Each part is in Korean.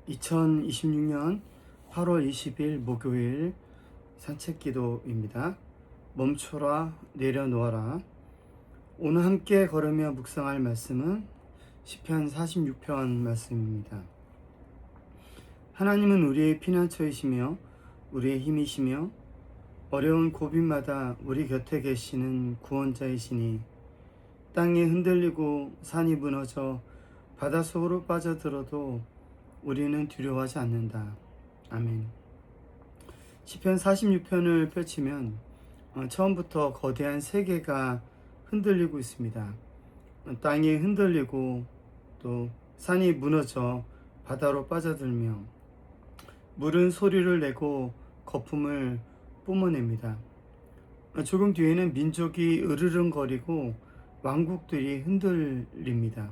2026년 8월 20일 목요일 산책기도입니다. 멈춰라 내려놓아라. 오늘 함께 걸으며 묵상할 말씀은 시편 46편 말씀입니다. 하나님은 우리의 피난처이시며 우리의 힘이시며 어려운 고비마다 우리 곁에 계시는 구원자이시니 땅이 흔들리고 산이 무너져 바닷속으로 빠져들어도 우리는 두려워하지 않는다. 아멘. 시편 46편을 펼치면 처음부터 거대한 세계가 흔들리고 있습니다. 땅이 흔들리고 또 산이 무너져 바다로 빠져들며 물은 소리를 내고 거품을 뿜어냅니다. 조금 뒤에는 민족이 으르렁거리고 왕국들이 흔들립니다.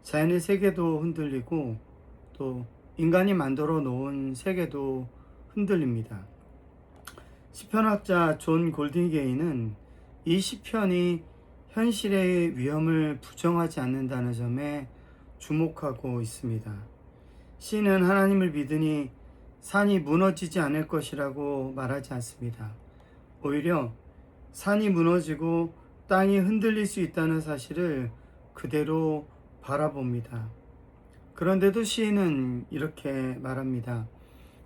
자연의 세계도 흔들리고 또 인간이 만들어 놓은 세계도 흔들립니다. 시편학자 존 골딩게이는 이 시편이 현실의 위험을 부정하지 않는다는 점에 주목하고 있습니다. 시인은 하나님을 믿으니 산이 무너지지 않을 것이라고 말하지 않습니다. 오히려 산이 무너지고 땅이 흔들릴 수 있다는 사실을 그대로 바라봅니다. 그런데도 시인은 이렇게 말합니다.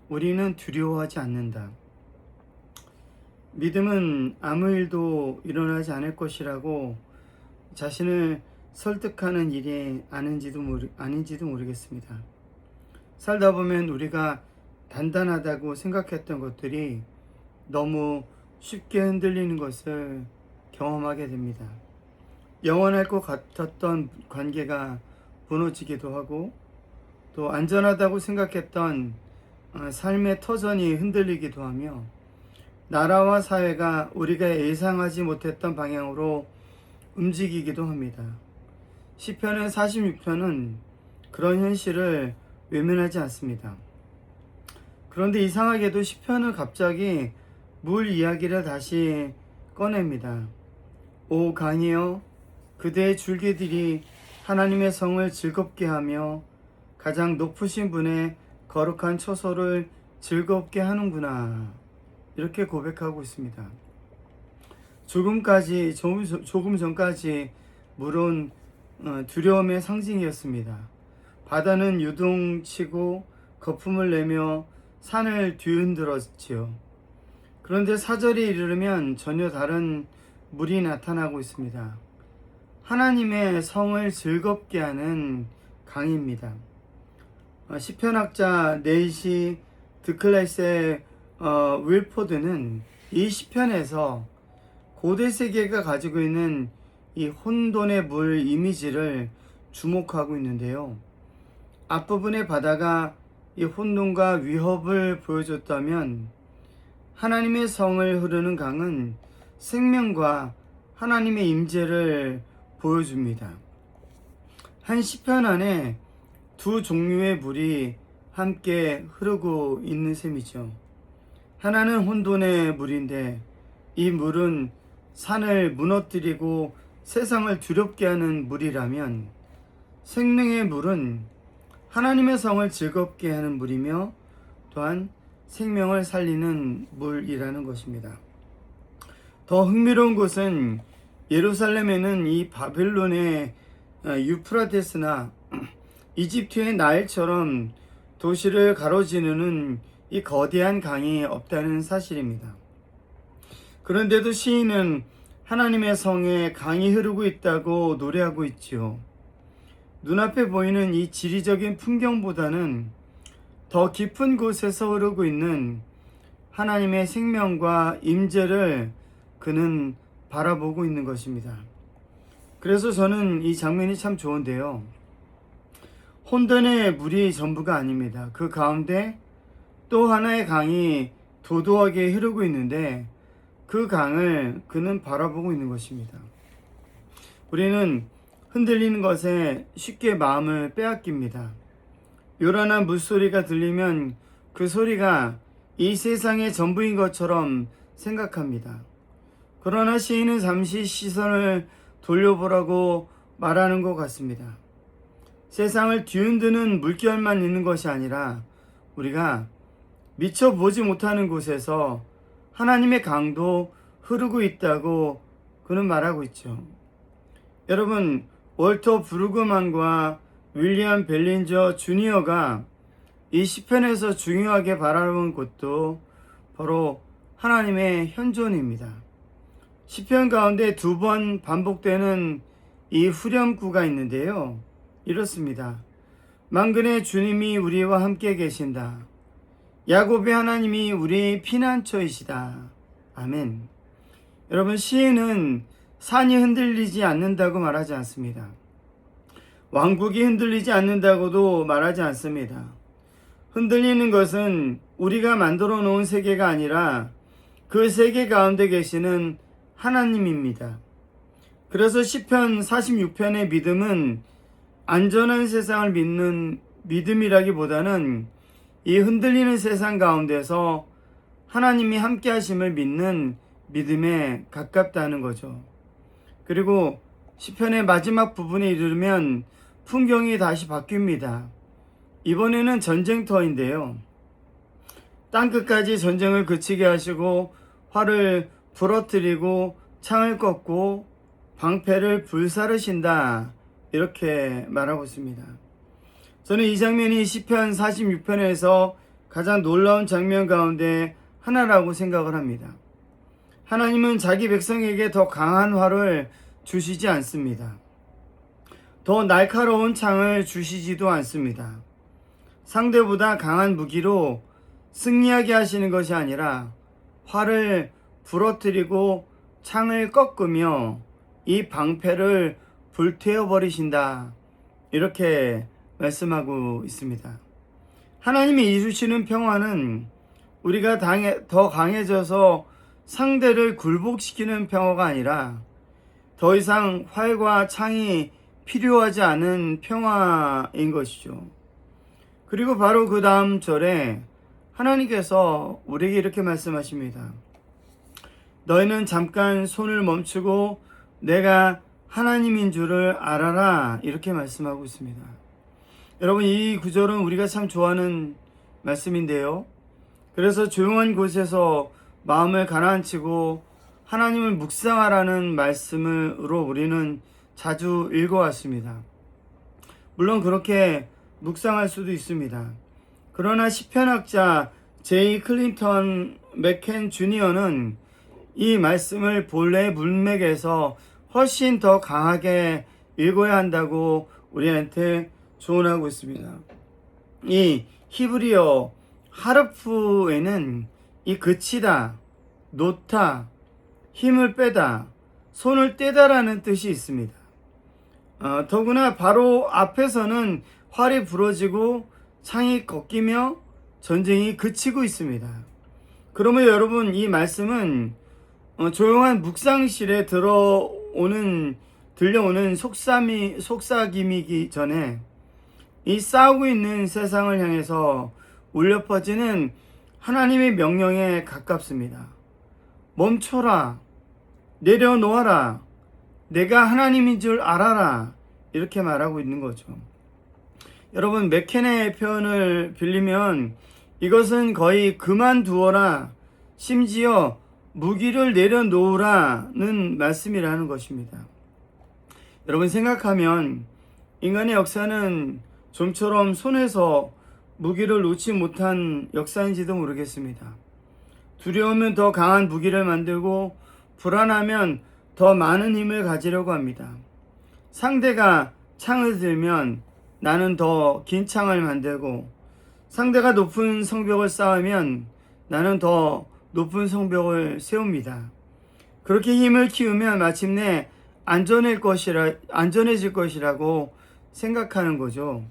우리는 두려워하지 않는다. 믿음은 아무 일도 일어나지 않을 것이라고 자신을 설득하는 일이 아닌지도 모르겠습니다. 살다 보면 우리가 단단하다고 생각했던 것들이 너무 쉽게 흔들리는 것을 경험하게 됩니다. 영원할 것 같았던 관계가 무너지기도 하고 또 안전하다고 생각했던 삶의 터전이 흔들리기도 하며 나라와 사회가 우리가 예상하지 못했던 방향으로 움직이기도 합니다. 시편 46편은 그런 현실을 외면하지 않습니다. 그런데 이상하게도 시편은 갑자기 물 이야기를 다시 꺼냅니다. 오 강이여, 그대의 줄기들이 하나님의 성을 즐겁게 하며 가장 높으신 분의 거룩한 처소를 즐겁게 하는구나. 이렇게 고백하고 있습니다. 조금 전까지 물은 두려움의 상징이었습니다. 바다는 유동치고 거품을 내며 산을 뒤흔들었지요. 그런데 4절에 이르면 전혀 다른 물이 나타나고 있습니다. 하나님의 성을 즐겁게 하는 강입니다. 시편학자 네이시 드클래스의 윌포드는 이 시편에서 고대 세계가 가지고 있는 이 혼돈의 물 이미지를 주목하고 있는데요. 앞부분의 바다가 이 혼돈과 위협을 보여줬다면 하나님의 성을 흐르는 강은 생명과 하나님의 임재를 보여줍니다. 한 시편 안에 두 종류의 물이 함께 흐르고 있는 셈이죠. 하나는 혼돈의 물인데 이 물은 산을 무너뜨리고 세상을 두렵게 하는 물이라면 생명의 물은 하나님의 성을 즐겁게 하는 물이며 또한 생명을 살리는 물이라는 것입니다. 더 흥미로운 것은 예루살렘에는 이 바벨론의 유프라테스나 이집트의 나일처럼 도시를 가로지르는 이 거대한 강이 없다는 사실입니다. 그런데도 시인은 하나님의 성에 강이 흐르고 있다고 노래하고 있지요. 눈앞에 보이는 이 지리적인 풍경보다는 더 깊은 곳에서 흐르고 있는 하나님의 생명과 임재를 그는 바라보고 있는 것입니다. 그래서 저는 이 장면이 참 좋은데요. 혼돈의 물이 전부가 아닙니다. 그 가운데 또 하나의 강이 도도하게 흐르고 있는데 그 강을 그는 바라보고 있는 것입니다. 우리는 흔들리는 것에 쉽게 마음을 빼앗깁니다. 요란한 물소리가 들리면 그 소리가 이 세상의 전부인 것처럼 생각합니다. 그러나 시인은 잠시 시선을 돌려보라고 말하는 것 같습니다. 세상을 뒤흔드는 물결만 있는 것이 아니라 우리가 미처 보지 못하는 곳에서 하나님의 강도 흐르고 있다고 그는 말하고 있죠. 여러분, 월터 브루그만과 윌리엄 벨린저 주니어가 이 시편에서 중요하게 바라본 곳도 바로 하나님의 현존입니다. 시편 가운데 2번 반복되는 이 후렴구가 있는데요. 이렇습니다. 만군의 주님이 우리와 함께 계신다. 야곱의 하나님이 우리의 피난처이시다. 아멘. 여러분, 시인은 산이 흔들리지 않는다고 말하지 않습니다. 왕국이 흔들리지 않는다고도 말하지 않습니다. 흔들리는 것은 우리가 만들어 놓은 세계가 아니라 그 세계 가운데 계시는 하나님입니다. 그래서 시편 46편의 믿음은 안전한 세상을 믿는 믿음이라기보다는 이 흔들리는 세상 가운데서 하나님이 함께 하심을 믿는 믿음에 가깝다는 거죠. 그리고 시편의 마지막 부분에 이르면 풍경이 다시 바뀝니다. 이번에는 전쟁터인데요. 땅끝까지 전쟁을 그치게 하시고 활을 부러뜨리고 창을 꺾고 방패를 불사르신다. 이렇게 말하고 있습니다. 저는 이 장면이 시편 46편에서 가장 놀라운 장면 가운데 하나라고 생각을 합니다. 하나님은 자기 백성에게 더 강한 활을 주시지 않습니다. 더 날카로운 창을 주시지도 않습니다. 상대보다 강한 무기로 승리하게 하시는 것이 아니라 활을 부러뜨리고 창을 꺾으며 이 방패를 불태워 버리신다. 이렇게 말씀하고 있습니다. 하나님이 이루시는 평화는 우리가 더 강해져서 상대를 굴복시키는 평화가 아니라 더 이상 활과 창이 필요하지 않은 평화인 것이죠. 그리고 바로 그 다음 절에 하나님께서 우리에게 이렇게 말씀하십니다. 너희는 잠깐 손을 멈추고 내가 하나님인 줄을 알아라. 이렇게 말씀하고 있습니다. 여러분, 이 구절은 우리가 참 좋아하는 말씀인데요. 그래서 조용한 곳에서 마음을 가라앉히고 하나님을 묵상하라는 말씀으로 우리는 자주 읽어왔습니다. 물론 그렇게 묵상할 수도 있습니다. 그러나 시편학자 제이 클린턴 맥켄 주니어는 이 말씀을 본래의 문맥에서 훨씬 더 강하게 읽어야 한다고 우리한테 조언하고 있습니다. 이 히브리어 하르프에는 이 그치다, 놓다, 힘을 빼다, 손을 떼다라는 뜻이 있습니다. 더구나 바로 앞에서는 활이 부러지고 창이 꺾이며 전쟁이 그치고 있습니다. 그러면 여러분, 이 말씀은 조용한 묵상실에 들려오는 속삭임이기 전에 이 싸우고 있는 세상을 향해서 울려 퍼지는 하나님의 명령에 가깝습니다. 멈춰라, 내려놓아라, 내가 하나님인 줄 알아라. 이렇게 말하고 있는 거죠. 여러분, 맥켄의 표현을 빌리면 이것은 거의 그만두어라, 심지어 무기를 내려놓으라는 말씀이라는 것입니다. 여러분, 생각하면 인간의 역사는 좀처럼 손에서 무기를 놓지 못한 역사인지도 모르겠습니다. 두려우면 더 강한 무기를 만들고 불안하면 더 많은 힘을 가지려고 합니다. 상대가 창을 들면 나는 더 긴 창을 만들고, 상대가 높은 성벽을 쌓으면 나는 더 높은 성벽을 세웁니다. 그렇게 힘을 키우면 마침내 안전해질 것이라고 생각하는 거죠.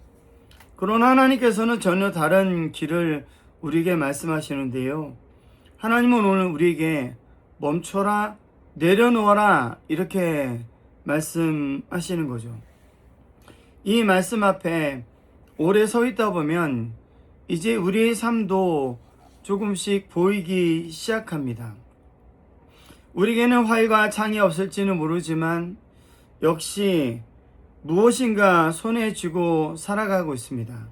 그러나 하나님께서는 전혀 다른 길을 우리에게 말씀하시는데요. 하나님은 오늘 우리에게 멈춰라, 내려놓아라 이렇게 말씀하시는 거죠. 이 말씀 앞에 오래 서 있다 보면 이제 우리의 삶도 조금씩 보이기 시작합니다. 우리에게는 활과 창이 없을지는 모르지만 역시 무엇인가 손에 쥐고 살아가고 있습니다.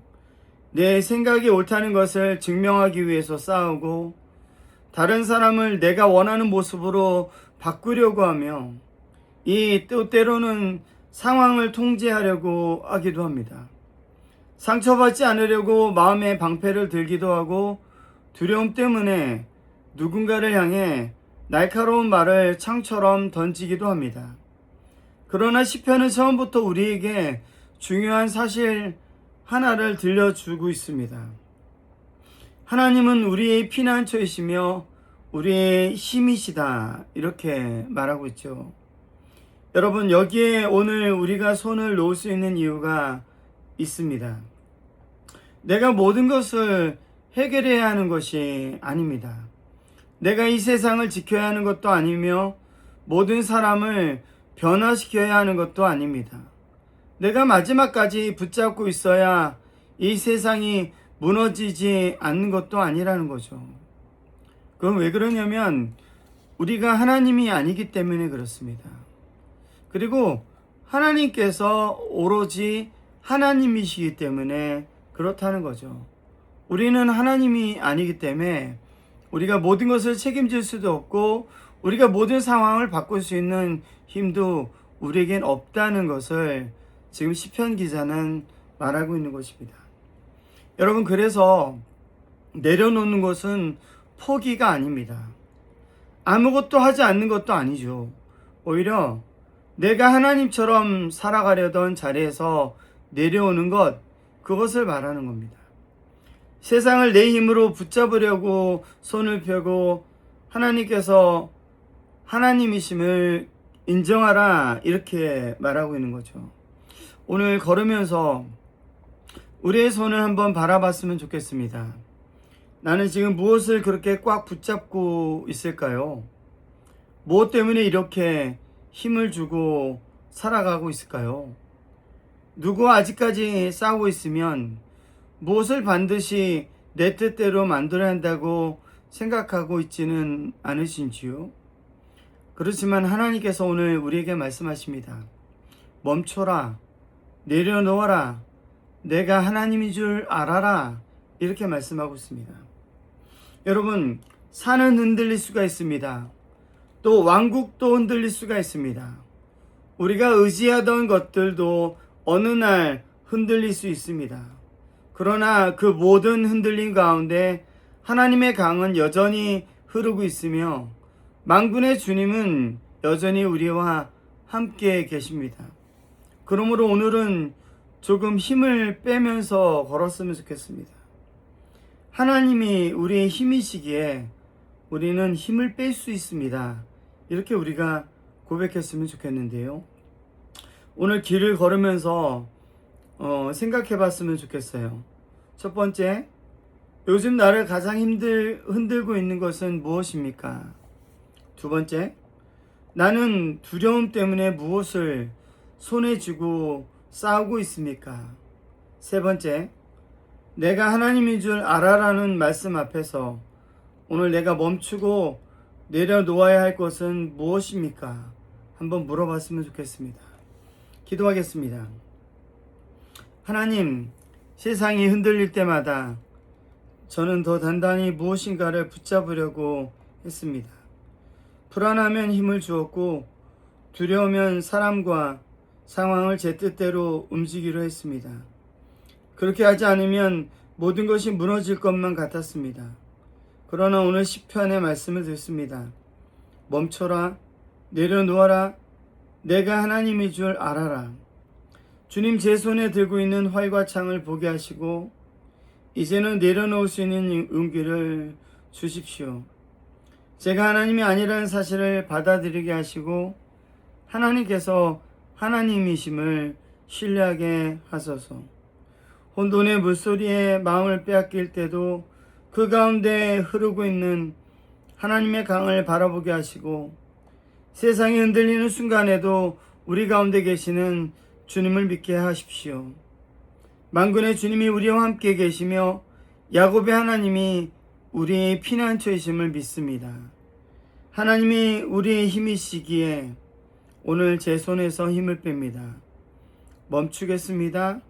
내 생각이 옳다는 것을 증명하기 위해서 싸우고 다른 사람을 내가 원하는 모습으로 바꾸려고 하며 또 때로는 상황을 통제하려고 하기도 합니다. 상처받지 않으려고 마음의 방패를 들기도 하고 두려움 때문에 누군가를 향해 날카로운 말을 창처럼 던지기도 합니다. 그러나 시편은 처음부터 우리에게 중요한 사실 하나를 들려주고 있습니다. 하나님은 우리의 피난처이시며 우리의 힘이시다, 이렇게 말하고 있죠. 여러분, 여기에 오늘 우리가 손을 놓을 수 있는 이유가 있습니다. 내가 모든 것을 해결해야 하는 것이 아닙니다. 내가 이 세상을 지켜야 하는 것도 아니며 모든 사람을 변화시켜야 하는 것도 아닙니다. 내가 마지막까지 붙잡고 있어야 이 세상이 무너지지 않는 것도 아니라는 거죠. 그럼 왜 그러냐면 우리가 하나님이 아니기 때문에 그렇습니다. 그리고 하나님께서 오로지 하나님이시기 때문에 그렇다는 거죠. 우리는 하나님이 아니기 때문에 우리가 모든 것을 책임질 수도 없고 우리가 모든 상황을 바꿀 수 있는 힘도 우리에겐 없다는 것을 지금 시편 기자는 말하고 있는 것입니다. 여러분, 그래서 내려놓는 것은 포기가 아닙니다. 아무것도 하지 않는 것도 아니죠. 오히려 내가 하나님처럼 살아가려던 자리에서 내려오는 것, 그것을 말하는 겁니다. 세상을 내 힘으로 붙잡으려고 손을 펴고 하나님께서 하나님이심을 인정하라, 이렇게 말하고 있는 거죠. 오늘 걸으면서 우리의 손을 한번 바라봤으면 좋겠습니다. 나는 지금 무엇을 그렇게 꽉 붙잡고 있을까요? 무엇 때문에 이렇게 힘을 주고 살아가고 있을까요? 누구와 아직까지 싸우고 있으면 무엇을 반드시 내 뜻대로 만들어야 한다고 생각하고 있지는 않으신지요? 그렇지만 하나님께서 오늘 우리에게 말씀하십니다. 멈춰라, 내려놓아라, 내가 하나님인 줄 알아라, 이렇게 말씀하고 있습니다. 여러분, 산은 흔들릴 수가 있습니다. 또 왕국도 흔들릴 수가 있습니다. 우리가 의지하던 것들도 어느 날 흔들릴 수 있습니다. 그러나 그 모든 흔들림 가운데 하나님의 강은 여전히 흐르고 있으며 만군의 주님은 여전히 우리와 함께 계십니다. 그러므로 오늘은 조금 힘을 빼면서 걸었으면 좋겠습니다. 하나님이 우리의 힘이시기에 우리는 힘을 뺄 수 있습니다. 이렇게 우리가 고백했으면 좋겠는데요. 오늘 길을 걸으면서 생각해 봤으면 좋겠어요. 첫 번째, 요즘 나를 가장 흔들고 있는 것은 무엇입니까? 두 번째, 나는 두려움 때문에 무엇을 손에 쥐고 싸우고 있습니까? 세 번째, 내가 하나님인 줄 알아라는 말씀 앞에서 오늘 내가 멈추고 내려놓아야 할 것은 무엇입니까? 한번 물어봤으면 좋겠습니다. 기도하겠습니다. 하나님, 세상이 흔들릴 때마다 저는 더 단단히 무엇인가를 붙잡으려고 했습니다. 불안하면 힘을 주었고 두려우면 사람과 상황을 제 뜻대로 움직이려 했습니다. 그렇게 하지 않으면 모든 것이 무너질 것만 같았습니다. 그러나 오늘 시편의 말씀을 듣습니다. 멈춰라, 내려놓아라, 내가 하나님인 줄 알아라. 주님, 제 손에 들고 있는 활과 창을 보게 하시고 이제는 내려놓을 수 있는 용기를 주십시오. 제가 하나님이 아니라는 사실을 받아들이게 하시고 하나님께서 하나님이심을 신뢰하게 하소서. 혼돈의 물소리에 마음을 빼앗길 때도 그 가운데 흐르고 있는 하나님의 강을 바라보게 하시고 세상이 흔들리는 순간에도 우리 가운데 계시는 주님을 믿게 하십시오. 만군의 주님이 우리와 함께 계시며 야곱의 하나님이 우리의 피난처이심을 믿습니다. 하나님이 우리의 힘이시기에 오늘 제 손에서 힘을 뺍니다. 멈추겠습니다.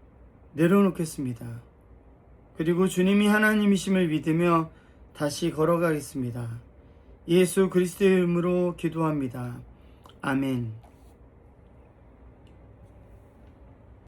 내려놓겠습니다. 그리고 주님이 하나님이심을 믿으며 다시 걸어가겠습니다. 예수 그리스도의 이름으로 기도합니다. 아멘.